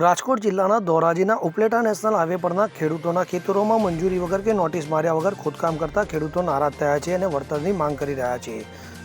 રાજકોટ જિલ્લાના ધોરાજીના Upleta national highway પરના ખેડૂતોના ખેતરોમાં મંજૂરી વગર કે નોટિસ માર્યા વગર ખોદકામ કરતા ખેડૂતો નારાજ થયા છે અને વળતરની માંગ કરી રહ્યા છે.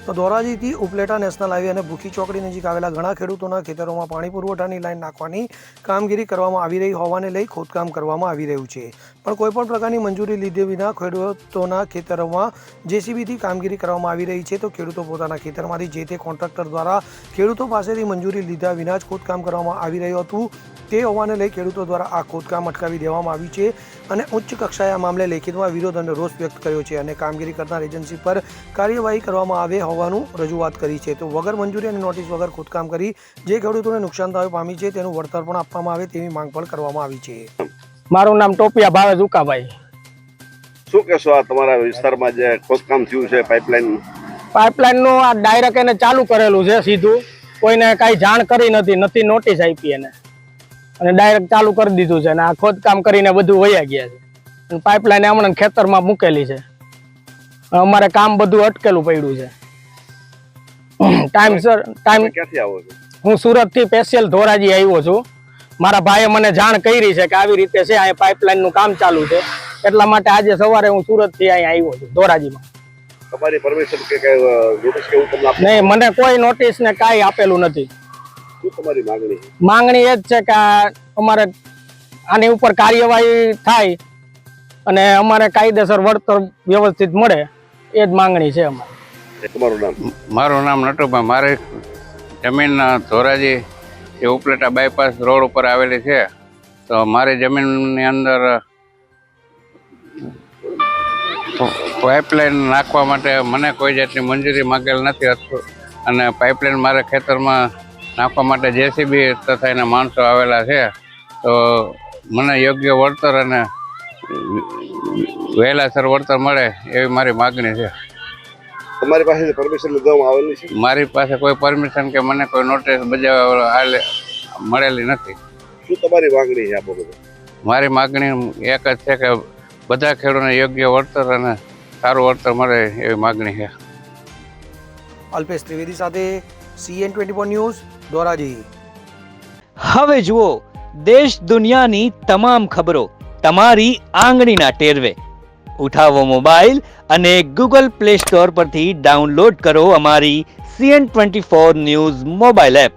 તો ધોરાજીથી ઉપલેટા નેશનલ હાઈવે અને ભૂખી ચોકડી નજીક આવેલા ઘણા ખેડૂતોના ખેતરોમાં પાણી પુરવઠાની લાઈન નાખવાની કામગીરી કરવામાં આવી રહી હોવાને લઈ ખોદકામ કરવામાં આવી રહ્યું છે, પણ કોઈપણ પ્રકારની મંજૂરી લીધે વિના ખેડૂતોના ખેતરોમાં જેસીબીથી કામગીરી કરવામાં આવી રહી છે. તો ખેડૂતો પોતાના ખેતરમાંથી જે તે કોન્ટ્રાક્ટર દ્વારા ખેડૂતો પાસેથી મંજૂરી લીધા વિના જ ખોદકામ કરવામાં આવી રહ્યું હતું. તે હોવાને લઈ ખેડૂતો દ્વારા આ ખોદકામ અટકાવી દેવામાં આવ્યું છે અને ઉચ્ચ કક્ષાએ આ મામલે લેખિતમાં વિરોધ અને રોષ વ્યક્ત કર્યો છે અને કામગીરી કરનાર એજન્સી પર કાર્યવાહી કરવામાં આવે હોવાનું રજૂઆત કરી છે. તો વગર મંજૂરી અને નોટિસ વગર ખોદકામ કરી જે ખેડૂતોને નુકસાન થયું પામી છે તેનું વળતર પણ આપવામાં આવે તેવી માંગ પણ કરવામાં આવી છે. મારું નામ ટોપિયા ભાવેશ ઉકાભાઈ. શું કહેશો આ તમારા વિસ્તારમાં જે ખોદકામ થયું છે પાઇપલાઇન નું આ ડાયરેક્ટ એને ચાલુ કરેલું છે સીધું, કોઈને કાંઈ જાણ કરી નથી નોટિસ આપી એને, અને ડાયરેક્ટ ચાલુ કરી દીધું છે અને આ ખોદકામ કરીને બધું વયા ગયા છે. પાઇપલાઇન હમણાં ખેતરમાં મૂકેલી છે, અમારે કામ બધું અટકેલું પડ્યું છે. ક્યાંથી આવો છો? હું સુરત થી સ્પેશિયલ ધોરાજી આવ્યો છું. મારા ભાઈએ મને જાણ કરી છે કે આવી રીતે છે, અહીંયા પાઇપલાઇન નું કામ ચાલુ છે, એટલા માટે આજે સવારે હું સુરત થી અહીંયા આવ્યો છું ધોરાજીમાં. તમારી પરમિશન કે નોટિસ કેવું તમને આપે? નહીં, મને કોઈ નોટિસ ને કાંઈ આપેલું નથી. શું તમારી માંગણી? માંગણી એ જ છે કે અમારે આની ઉપર કાર્યવાહી થાય અને અમારે કાયદેસર વળતર વ્યવસ્થિત મળે, એ જ માંગણી છે અમારી. તમારું નામ? મારું નામ નટુભાઈ. મારી જમીન ધોરાજી એ ઉપલેટા બાયપાસ રોડ ઉપર આવેલી છે. તો મારી જમીનની અંદર પાઇપલાઇન નાખવા માટે મને કોઈ જાતની મંજૂરી માંગેલ નથી અને પાઇપલાઇન મારે ખેતરમાં નાખવા માટે જેસીબી તથા એના માણસો આવેલા છે. તો મને યોગ્ય વળતર અને વહેલાસર વળતર મળે એવી મારી માગણી છે. તમારી પાસે પરમિશન લીધવામાં આવેલી છે? મારી પાસે કોઈ પરમિશન કે મને કોઈ નોટિસ બજાવવા મળેલી નથી. શું તમારી માંગણી છે? આપો બધું. મારી માગણી એક જ છે કે બધા ખેડૂતોને યોગ્ય વળતર અને સારું વળતર મળે એવી માગણી છે. અલ્પેશ ત્રિવેદી સાથે CN24 ન્યૂઝ ધોરાજી. હવે જુઓ દેશ દુનિયાની તમામ ખબરો તમારી આંગળીના ટેરવે. ઉઠાવો મોબાઈલ અને Google Play Store પરથી ડાઉનલોડ કરો અમારી CN24 ન્યૂઝ મોબાઈલ એપ.